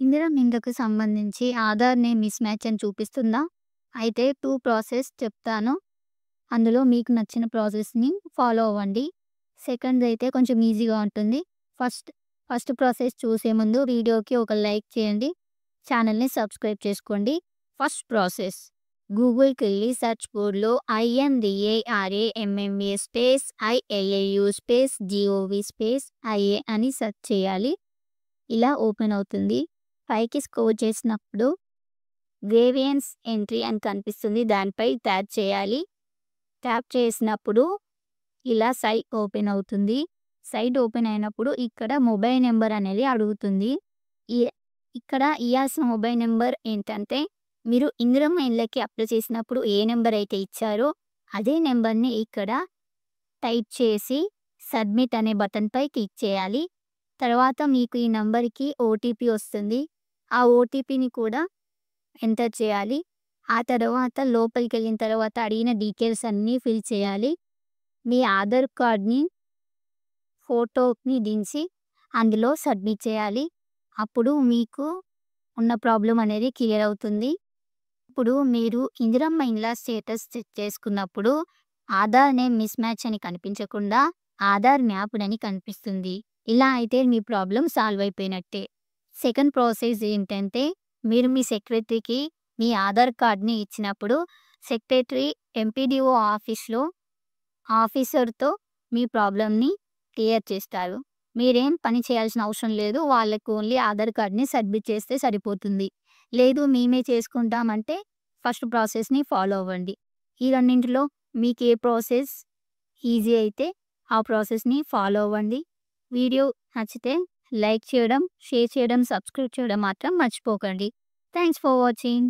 ఇందిరా మింగకు సంబంధించి Aadhaar name miss match అని చూపిస్తుందా? అయితే 2 ప్రాసెస్ చెప్తాను. అందులో మీకు నచ్చిన ప్రాసెస్‌ని ఫాలో అవ్వండి. సెకండ్‌దయితే కొంచెం ఈజీగా ఉంటుంది. ఫస్ట్ ఫస్ట్ ప్రాసెస్ చూసే ముందు వీడియోకి ఒక లైక్ చేయండి. ఛానెల్‌ని సబ్స్క్రైబ్ చేసుకోండి. ఫస్ట్ ప్రాసెస్ గూగుల్‌కెళ్ళి సెర్చ్ బోర్డ్‌లో INDARAMMA space ILLU space GOV space IA అని సెర్చ్ చేయాలి. ఇలా ఓపెన్ అవుతుంది. పైకి స్క్రోల్ చేసినప్పుడు గ్రేవియన్స్ ఎంట్రీ అని కనిపిస్తుంది. దానిపై ట్యాప్ చేయాలి. ట్యాప్ చేసినప్పుడు ఇలా సైట్ ఓపెన్ అవుతుంది. సైట్ ఓపెన్ అయినప్పుడు ఇక్కడ మొబైల్ నంబర్ అనేది అడుగుతుంది. ఈ ఇక్కడ ఇయ్యాల్సిన మొబైల్ నంబర్ ఏంటంటే, మీరు ఇందిరమ్మ ఇళ్ళకి అప్లై చేసినప్పుడు ఏ నంబర్ అయితే ఇచ్చారో అదే నంబర్‌ని ఇక్కడ టైప్ చేసి సబ్మిట్ అనే బటన్‌పై క్లిక్ చేయాలి. తర్వాత మీకు ఈ నంబర్‌కి ఓటీపీ వస్తుంది. ఆ ఓటీపీని కూడా ఎంటర్ చేయాలి. ఆ తర్వాత లోపలికెళ్ళిన తర్వాత అడిగిన డీటెయిల్స్ అన్నీ ఫిల్ చేయాలి. మీ ఆధార్ కార్డ్‌ని ఫోటోని దించి అందులో సబ్మిట్ చేయాలి. అప్పుడు మీకు ఉన్న ప్రాబ్లమ్ అనేది క్లియర్ అవుతుంది. ఇప్పుడు మీరు ఇందిరమ్మ ఇండ్ల స్టేటస్ చెక్ చేసుకున్నప్పుడు ఆధార్ నేమ్ మిస్ మ్యాచ్ అని కనిపించకుండా ఆధార్ మ్యాప్డ్ అని కనిపిస్తుంది. ఇలా అయితే మీ ప్రాబ్లమ్ సాల్వ్ అయిపోయినట్టే. సెకండ్ ప్రాసెస్ ఏంటంటే, మీరు మీ సెక్రటరీకి మీ ఆధార్ కార్డ్‌ని ఇచ్చినప్పుడు సెక్రటరీ ఎంపీడీఓ ఆఫీస్‌లో ఆఫీసర్‌తో మీ ప్రాబ్లమ్‌ని క్లియర్ చేస్తారు. మీరేం పని చేయాల్సిన అవసరం లేదు. వాళ్ళకి ఓన్లీ ఆధార్ కార్డ్‌ని సబ్మిట్ చేస్తే సరిపోతుంది. లేదు మేమే చేసుకుంటామంటే ఫస్ట్ ప్రాసెస్‌ని ఫాలో అవ్వండి. ఈ రెండింటిలో మీకు ఏ ప్రాసెస్ ఈజీ అయితే ఆ ప్రాసెస్‌ని ఫాలో అవ్వండి. వీడియో నచ్చితే లైక్ చేయడం, షేర్ చేయడం, సబ్స్క్రైబ్ చేయడం మాత్రం మర్చిపోకండి. Thanks for watching.